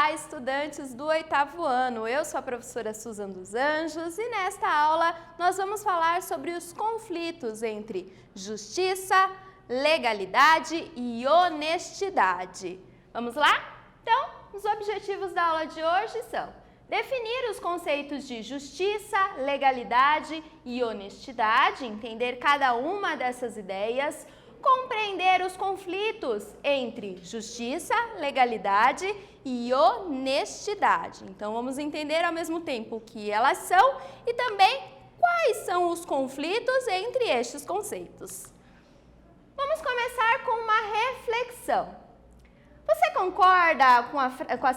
Olá, estudantes do 8º ano! Eu sou a professora Susan dos Anjos e nesta aula nós vamos falar sobre os conflitos entre justiça, legalidade e honestidade. Vamos lá? Então, os objetivos da aula de hoje são definir os conceitos de justiça, legalidade e honestidade, entender cada uma dessas ideias, compreender os conflitos entre justiça, legalidade e honestidade. Então, vamos entender ao mesmo tempo o que elas são e também quais são os conflitos entre estes conceitos. Vamos começar com uma reflexão. Você concorda com a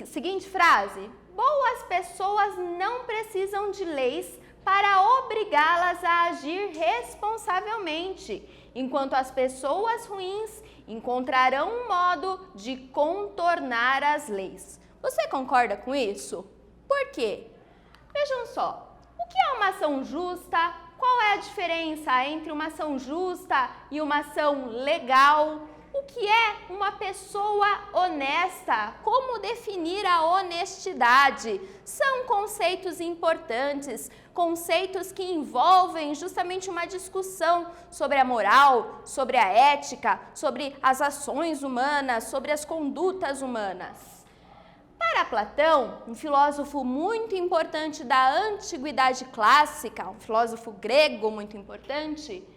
seguinte frase? Boas pessoas não precisam de leis para obrigá-las a agir responsavelmente, enquanto as pessoas ruins encontrarão um modo de contornar as leis. Você concorda com isso? Por quê? Vejam só, o que é uma ação justa? Qual é a diferença entre uma ação justa e uma ação legal? O que é uma pessoa honesta? Como definir a honestidade? São conceitos importantes, conceitos que envolvem justamente uma discussão sobre a moral, sobre a ética, sobre as ações humanas, sobre as condutas humanas. Para Platão, um filósofo muito importante da antiguidade clássica, um filósofo grego muito importante,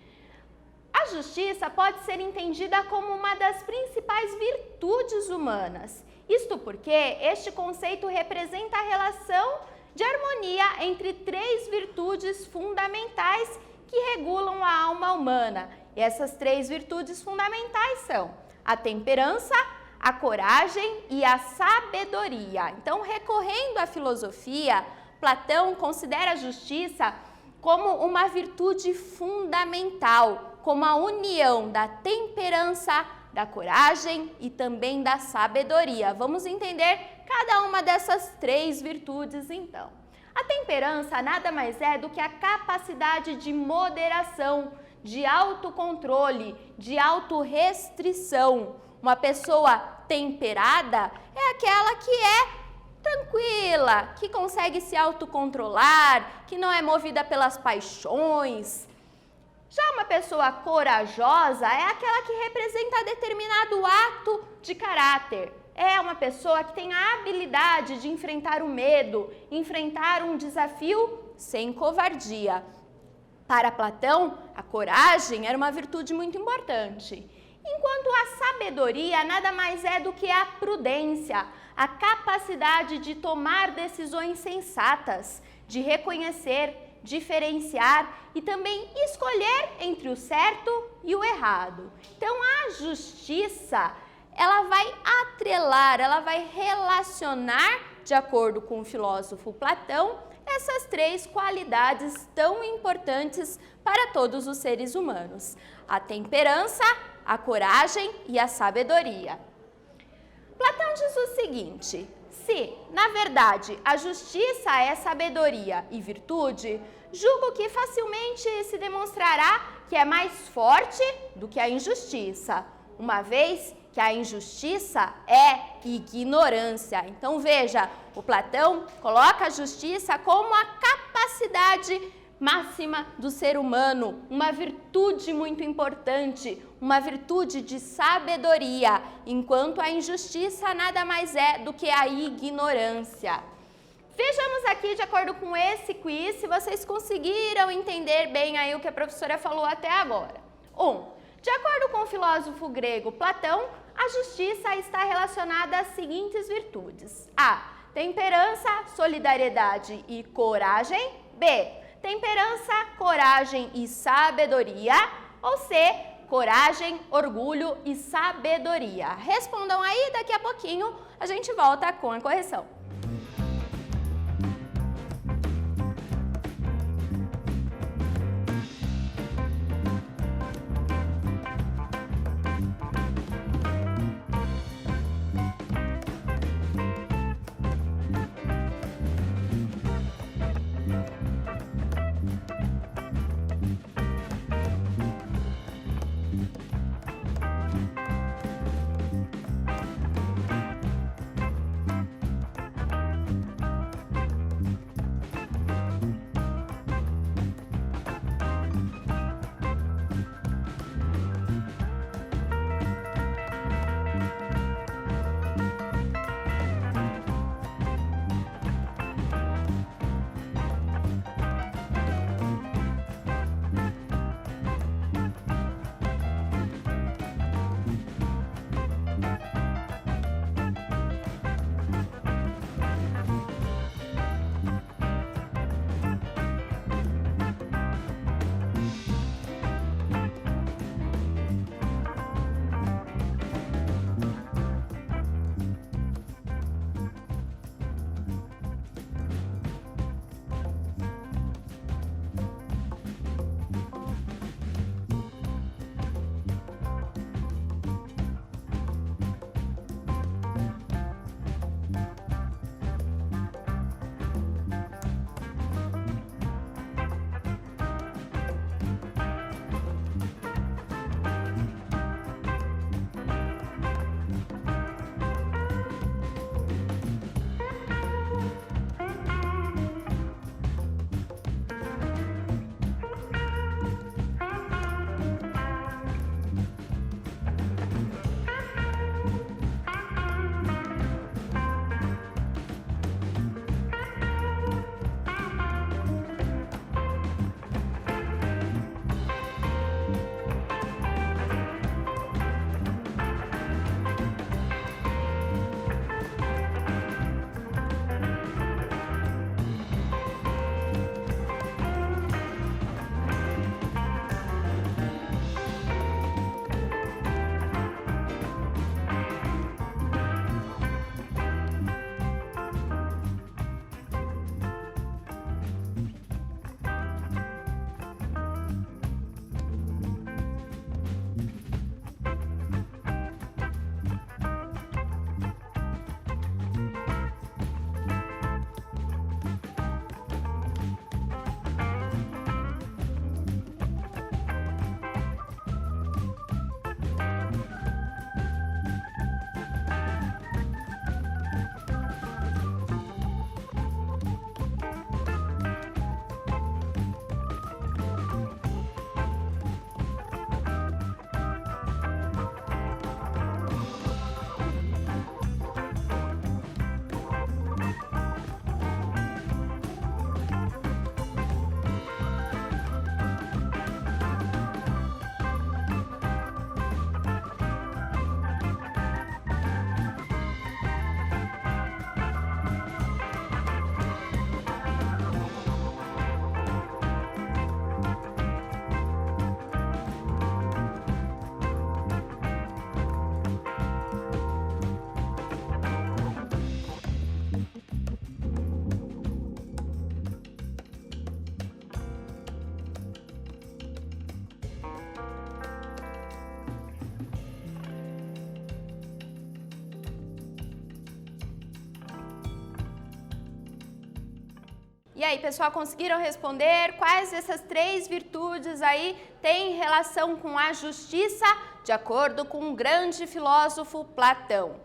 a justiça pode ser entendida como uma das principais virtudes humanas. Isto porque este conceito representa a relação de harmonia entre três virtudes fundamentais que regulam a alma humana. E essas três virtudes fundamentais são a temperança, a coragem e a sabedoria. Então, recorrendo à filosofia, Platão considera a justiça como uma virtude fundamental, como a união da temperança, da coragem e também da sabedoria. Vamos entender cada uma dessas três virtudes, então. A temperança nada mais é do que a capacidade de moderação, de autocontrole, de autorrestrição. Uma pessoa temperada é aquela que é tranquila, que consegue se autocontrolar, que não é movida pelas paixões. Já uma pessoa corajosa é aquela que representa determinado ato de caráter. É uma pessoa que tem a habilidade de enfrentar o medo, enfrentar um desafio sem covardia. Para Platão, a coragem era uma virtude muito importante. Enquanto a sabedoria nada mais é do que a prudência, a capacidade de tomar decisões sensatas, de reconhecer, diferenciar e também escolher entre o certo e o errado. Então, a justiça, ela vai atrelar, ela vai relacionar, de acordo com o filósofo Platão, essas três qualidades tão importantes para todos os seres humanos: a temperança, a coragem e a sabedoria. Platão diz o seguinte: se, na verdade, a justiça é sabedoria e virtude, julgo que facilmente se demonstrará que é mais forte do que a injustiça, uma vez que a injustiça é ignorância. Então, veja, o Platão coloca a justiça como a capacidade máxima do ser humano, uma virtude muito importante, uma virtude de sabedoria, enquanto a injustiça nada mais é do que a ignorância. Vejamos aqui, de acordo com esse quiz, se vocês conseguiram entender bem aí o que a professora falou até agora. 1. De acordo com o filósofo grego Platão, a justiça está relacionada às seguintes virtudes: A. Temperança, solidariedade e coragem. B. Temperança, coragem e sabedoria. Ou C. Coragem, orgulho e sabedoria. Respondam aí, daqui a pouquinho a gente volta com a correção. aí, pessoal, conseguiram responder? Quais dessas 3 virtudes aí têm relação com a justiça, de acordo com o grande filósofo Platão?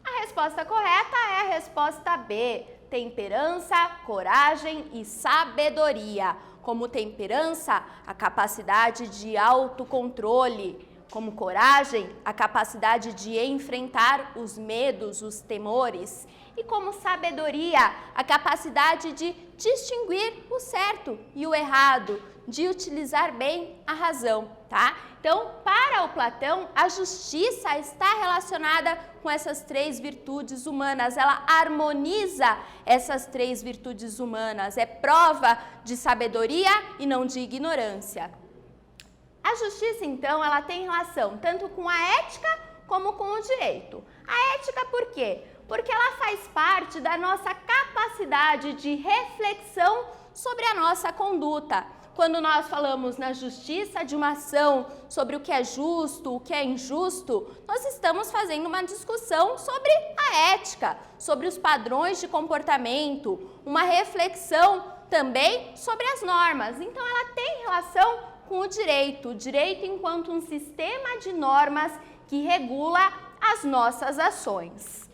A resposta correta é a resposta B, temperança, coragem e sabedoria. Como temperança, a capacidade de autocontrole. Como coragem, a capacidade de enfrentar os medos, os temores. E como sabedoria, a capacidade de distinguir o certo e o errado, de utilizar bem a razão, tá? Então, para o Platão, a justiça está relacionada com essas 3 virtudes humanas, ela harmoniza essas 3 virtudes humanas, é prova de sabedoria e não de ignorância. A justiça, então, ela tem relação tanto com a ética como com o direito. A ética por quê? Porque ela faz parte da nossa capacidade de reflexão sobre a nossa conduta. Quando nós falamos na justiça de uma ação, sobre o que é justo, o que é injusto, nós estamos fazendo uma discussão sobre a ética, sobre os padrões de comportamento, uma reflexão também sobre as normas. Então, ela tem relação com o direito enquanto um sistema de normas que regula as nossas ações.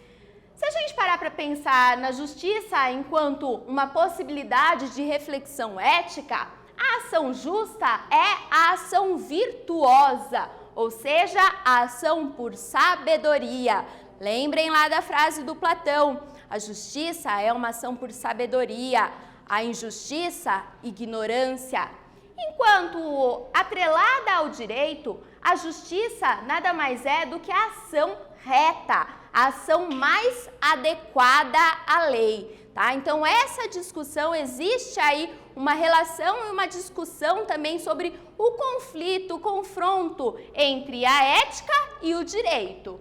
Se a gente parar para pensar na justiça enquanto uma possibilidade de reflexão ética, a ação justa é a ação virtuosa, ou seja, a ação por sabedoria. Lembrem lá da frase do Platão, a justiça é uma ação por sabedoria, a injustiça, ignorância. Enquanto atrelada ao direito, a justiça nada mais é do que a ação reta, a ação mais adequada à lei, tá? Então, essa discussão, existe aí uma relação e uma discussão também sobre o conflito, o confronto entre a ética e o direito.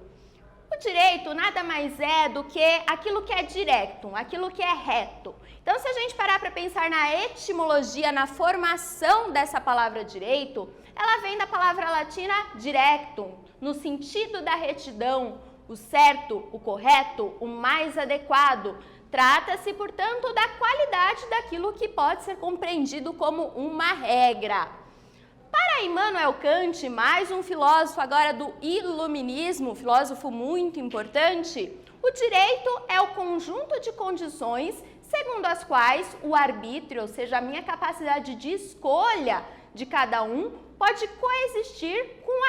O direito nada mais é do que aquilo que é direto, aquilo que é reto. Então, se a gente parar para pensar na etimologia, na formação dessa palavra direito, ela vem da palavra latina directum, no sentido da retidão, o certo, o correto, o mais adequado. Trata-se, portanto, da qualidade daquilo que pode ser compreendido como uma regra. Para Immanuel Kant, mais um filósofo agora do iluminismo, filósofo muito importante, o direito é o conjunto de condições segundo as quais o arbítrio, ou seja, a minha capacidade de escolha de cada um, pode coexistir com o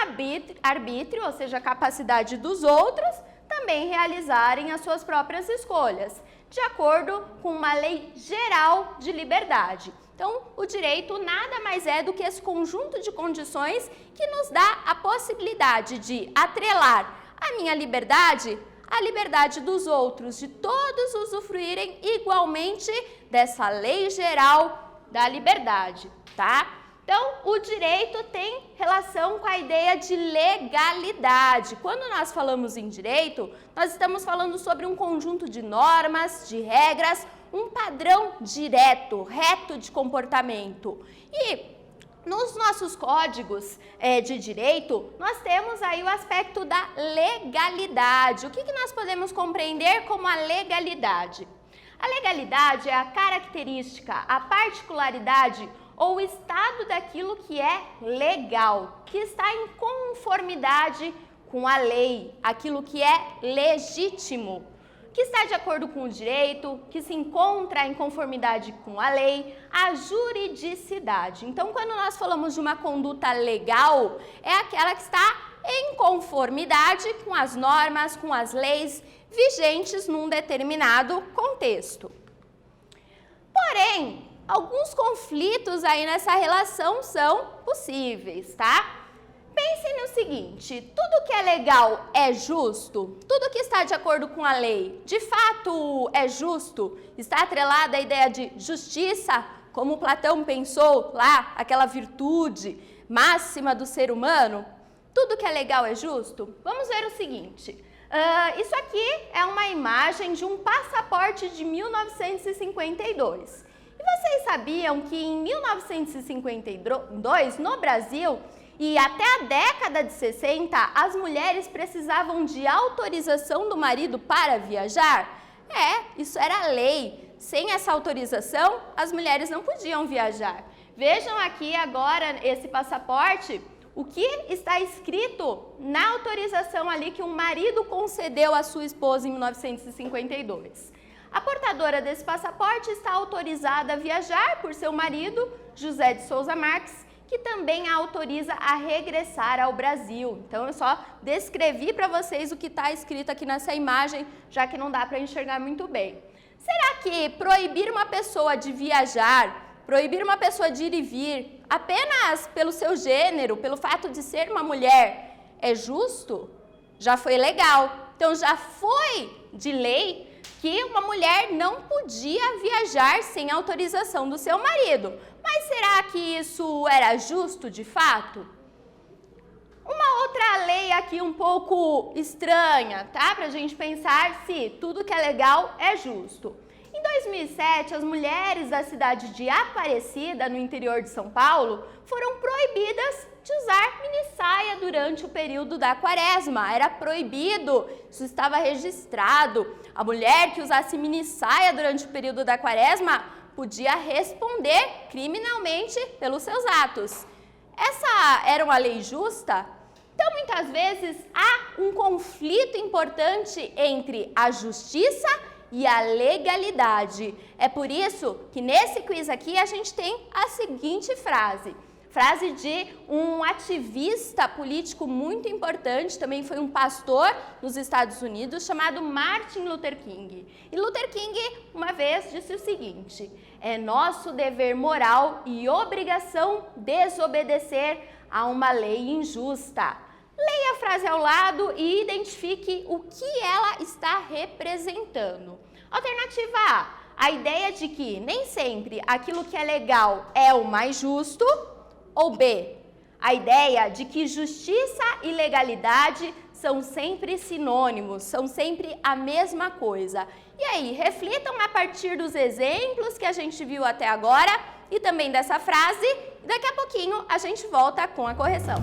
arbítrio, ou seja, a capacidade dos outros também realizarem as suas próprias escolhas, de acordo com uma lei geral de liberdade. Então, o direito nada mais é do que esse conjunto de condições que nos dá a possibilidade de atrelar a minha liberdade à liberdade dos outros, de todos usufruírem igualmente dessa lei geral da liberdade, tá? Então, o direito tem relação com a ideia de legalidade. Quando nós falamos em direito, nós estamos falando sobre um conjunto de normas, de regras, um padrão direto, reto de comportamento. E nos nossos códigos de direito, nós temos aí o aspecto da legalidade. O que nós podemos compreender como a legalidade? A legalidade é a característica, a particularidade ou o estado daquilo que é legal, que está em conformidade com a lei, aquilo que é legítimo, que está de acordo com o direito, que se encontra em conformidade com a lei, a juridicidade. Então, quando nós falamos de uma conduta legal, é aquela que está em conformidade com as normas, com as leis vigentes num determinado contexto. Porém, alguns conflitos aí nessa relação são possíveis, tá? Pensem no seguinte, tudo que é legal é justo? Tudo que está de acordo com a lei, de fato é justo? Está atrelada à ideia de justiça, como Platão pensou lá, aquela virtude máxima do ser humano? Tudo que é legal é justo? Vamos ver o seguinte, isso aqui é uma imagem de um passaporte de 1952. E vocês sabiam que em 1952, no Brasil, e até a década de 60, as mulheres precisavam de autorização do marido para viajar? Isso era lei. sem essa autorização, as mulheres não podiam viajar. Vejam aqui agora esse passaporte, o que está escrito na autorização ali que um marido concedeu à sua esposa em 1952. A portadora desse passaporte está autorizada a viajar por seu marido, José de Souza Marques, que também a autoriza a regressar ao Brasil. Então, eu só descrevi para vocês o que está escrito aqui nessa imagem, já que não dá para enxergar muito bem. Será que proibir uma pessoa de viajar, proibir uma pessoa de ir e vir, apenas pelo seu gênero, pelo fato de ser uma mulher, é justo? Já foi legal. Então, já foi de lei que uma mulher não podia viajar sem autorização do seu marido. Mas será que isso era justo de fato? Uma outra lei aqui um pouco estranha, tá? Pra gente pensar se tudo que é legal é justo. Em 2007, as mulheres da cidade de Aparecida, no interior de São Paulo, foram proibidas de usar minissaia durante o período da quaresma. Era proibido, isso estava registrado. A mulher que usasse minissaia durante o período da quaresma podia responder criminalmente pelos seus atos. Essa era uma lei justa? Então, muitas vezes, há um conflito importante entre a justiça e a legalidade. É por isso que nesse quiz aqui a gente tem a seguinte frase. Frase de um ativista político muito importante, também foi um pastor nos Estados Unidos, chamado Martin Luther King. E Luther King, uma vez, disse o seguinte: é nosso dever moral e obrigação desobedecer a uma lei injusta. Leia a frase ao lado e identifique o que ela está representando. Alternativa A ideia de que nem sempre aquilo que é legal é o mais justo. Ou B, a ideia de que justiça e legalidade são sempre sinônimos, são sempre a mesma coisa. E aí, reflitam a partir dos exemplos que a gente viu até agora e também dessa frase. E daqui a pouquinho a gente volta com a correção.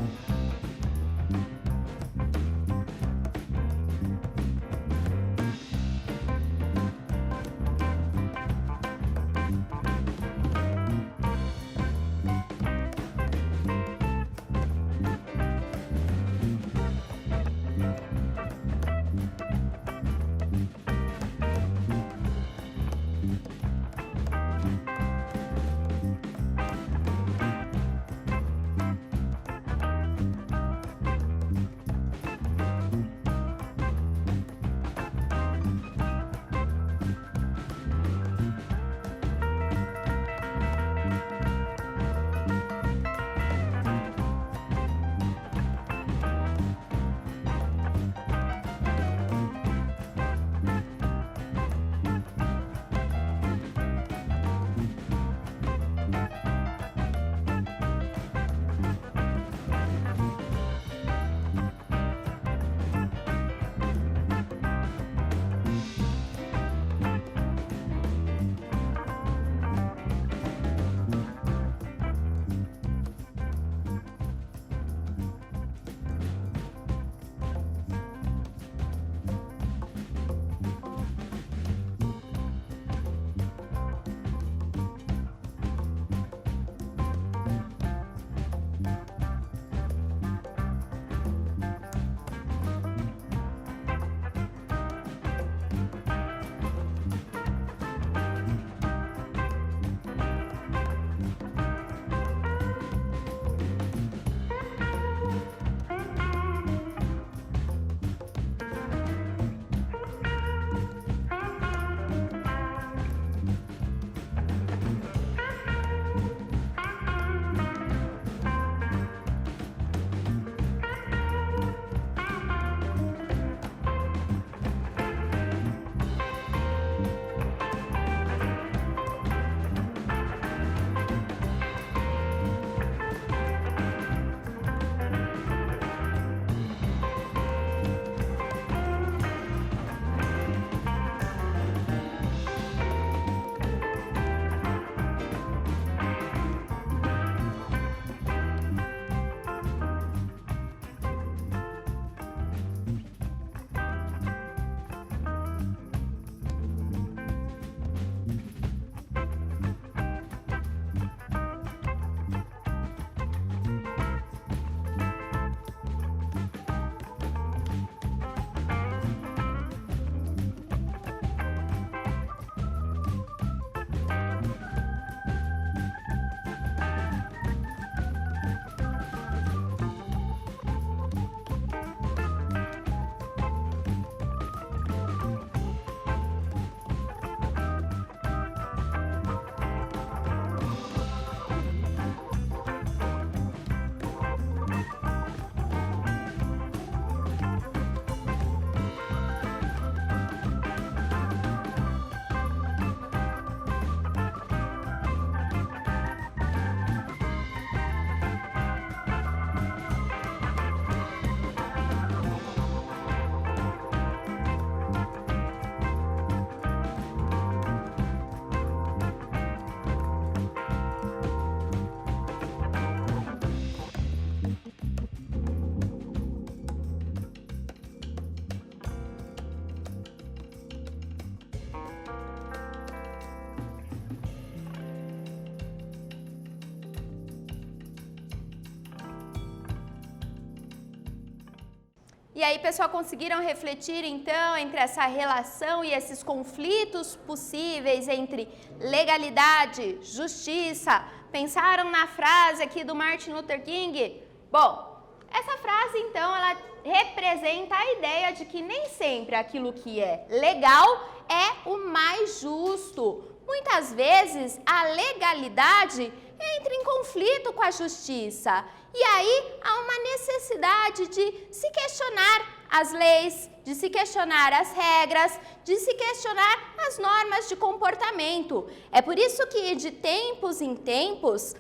E aí, pessoal, conseguiram refletir, então, entre essa relação e esses conflitos possíveis entre legalidade, justiça? Pensaram na frase aqui do Martin Luther King? Bom, essa frase, então, ela representa a ideia de que nem sempre aquilo que é legal é o mais justo. Muitas vezes, a legalidade entra em conflito com a justiça. E aí há uma necessidade de se questionar as leis, de se questionar as regras, de se questionar as normas de comportamento. É por isso que de tempos em tempos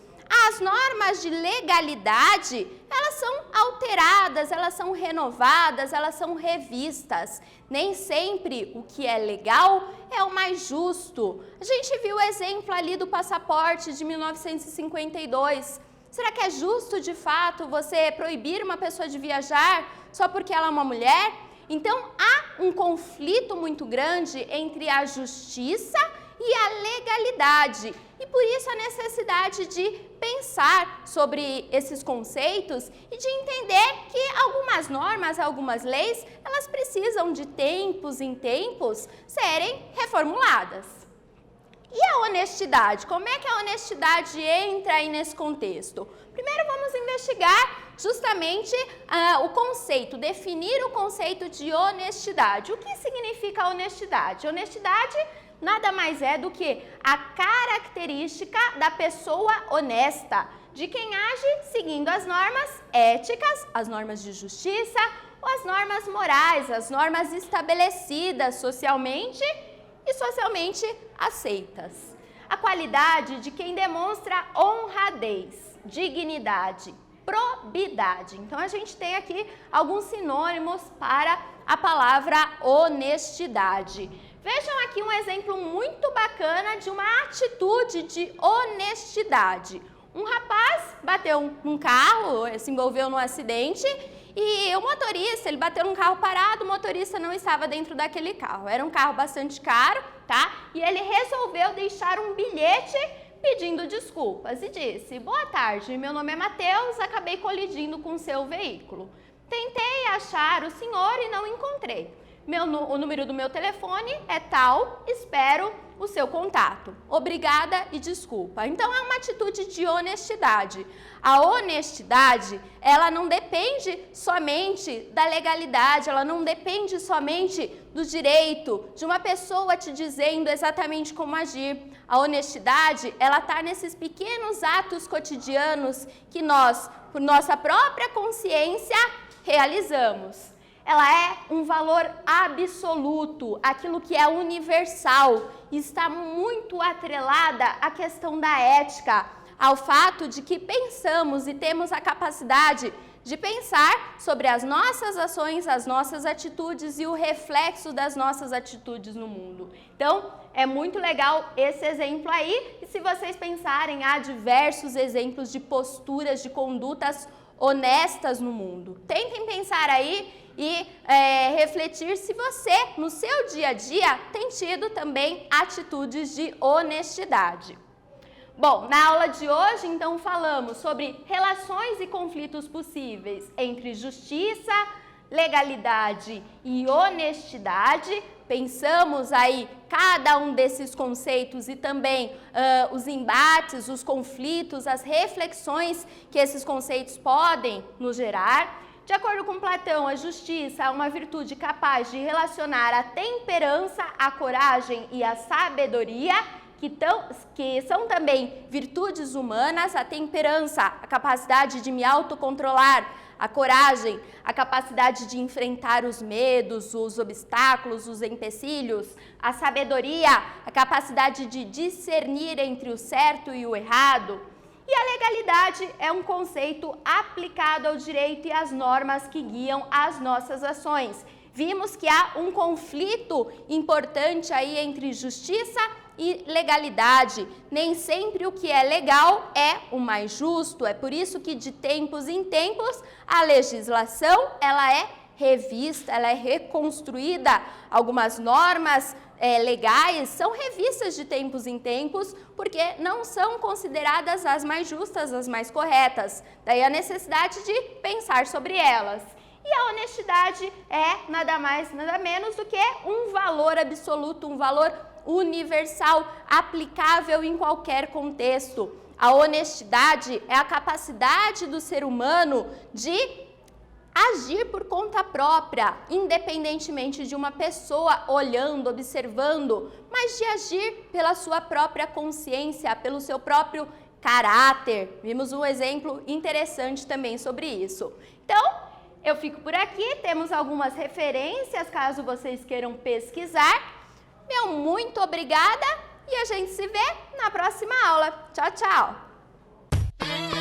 as normas de legalidade, elas são alteradas, elas são renovadas, elas são revistas. Nem sempre o que é legal é o mais justo. A gente viu o exemplo ali do passaporte de 1952. Será que é justo, de fato, você proibir uma pessoa de viajar só porque ela é uma mulher? Então, há um conflito muito grande entre a justiça e a legalidade. E por isso a necessidade de pensar sobre esses conceitos e de entender que algumas normas, algumas leis, elas precisam de tempos em tempos serem reformuladas. E a honestidade? Como é que a honestidade entra aí nesse contexto? Primeiro vamos investigar justamente o conceito, definir o conceito de honestidade. O que significa honestidade? Honestidade nada mais é do que a característica da pessoa honesta, de quem age seguindo as normas éticas, as normas de justiça ou as normas morais, as normas estabelecidas socialmente e socialmente aceitas. A qualidade de quem demonstra honradez, dignidade, probidade. Então a gente tem aqui alguns sinônimos para a palavra honestidade. Vejam aqui um exemplo muito bacana de uma atitude de honestidade. Um rapaz bateu num carro, se envolveu num acidente e o motorista, ele bateu num carro parado, o motorista não estava dentro daquele carro. Era um carro bastante caro, tá? E ele resolveu deixar um bilhete pedindo desculpas e disse: boa tarde, meu nome é Matheus, acabei colidindo com o seu veículo. Tentei achar o senhor e não encontrei. O número do meu telefone é tal, espero o seu contato. Obrigada e desculpa. Então, é uma atitude de honestidade. A honestidade, ela não depende somente da legalidade, ela não depende somente do direito de uma pessoa te dizendo exatamente como agir. A honestidade, ela está nesses pequenos atos cotidianos que nós, por nossa própria consciência, realizamos. Ela é um valor absoluto, aquilo que é universal, e está muito atrelada à questão da ética, ao fato de que pensamos e temos a capacidade de pensar sobre as nossas ações, as nossas atitudes e o reflexo das nossas atitudes no mundo. Então, é muito legal esse exemplo aí, e se vocês pensarem, há diversos exemplos de posturas, de condutas honestas no mundo. Tentem pensar aí e refletir se você, no seu dia a dia, tem tido também atitudes de honestidade. Bom, na aula de hoje, então, falamos sobre relações e conflitos possíveis entre justiça, legalidade e honestidade. Pensamos aí cada um desses conceitos e também os embates, os conflitos, as reflexões que esses conceitos podem nos gerar. De acordo com Platão, a justiça é uma virtude capaz de relacionar a temperança, a coragem e a sabedoria, que são também virtudes humanas. A temperança, a capacidade de me autocontrolar, a coragem, a capacidade de enfrentar os medos, os obstáculos, os empecilhos, a sabedoria, a capacidade de discernir entre o certo e o errado. E a legalidade é um conceito aplicado ao direito e às normas que guiam as nossas ações. Vimos que há um conflito importante aí entre justiça e legalidade. Nem sempre o que é legal é o mais justo. É por isso que de tempos em tempos a legislação ela é revista, ela é reconstruída. Algumas normas legais são revistas de tempos em tempos porque não são consideradas as mais justas, as mais corretas. Daí a necessidade de pensar sobre elas. E a honestidade é nada mais, nada menos do que um valor absoluto, um valor universal, aplicável em qualquer contexto. A honestidade é a capacidade do ser humano de agir por conta própria, independentemente de uma pessoa olhando, observando, mas de agir pela sua própria consciência, pelo seu próprio caráter. Vimos um exemplo interessante também sobre isso. Então, eu fico por aqui, temos algumas referências caso vocês queiram pesquisar. Meu muito obrigada e a gente se vê na próxima aula. Tchau, tchau!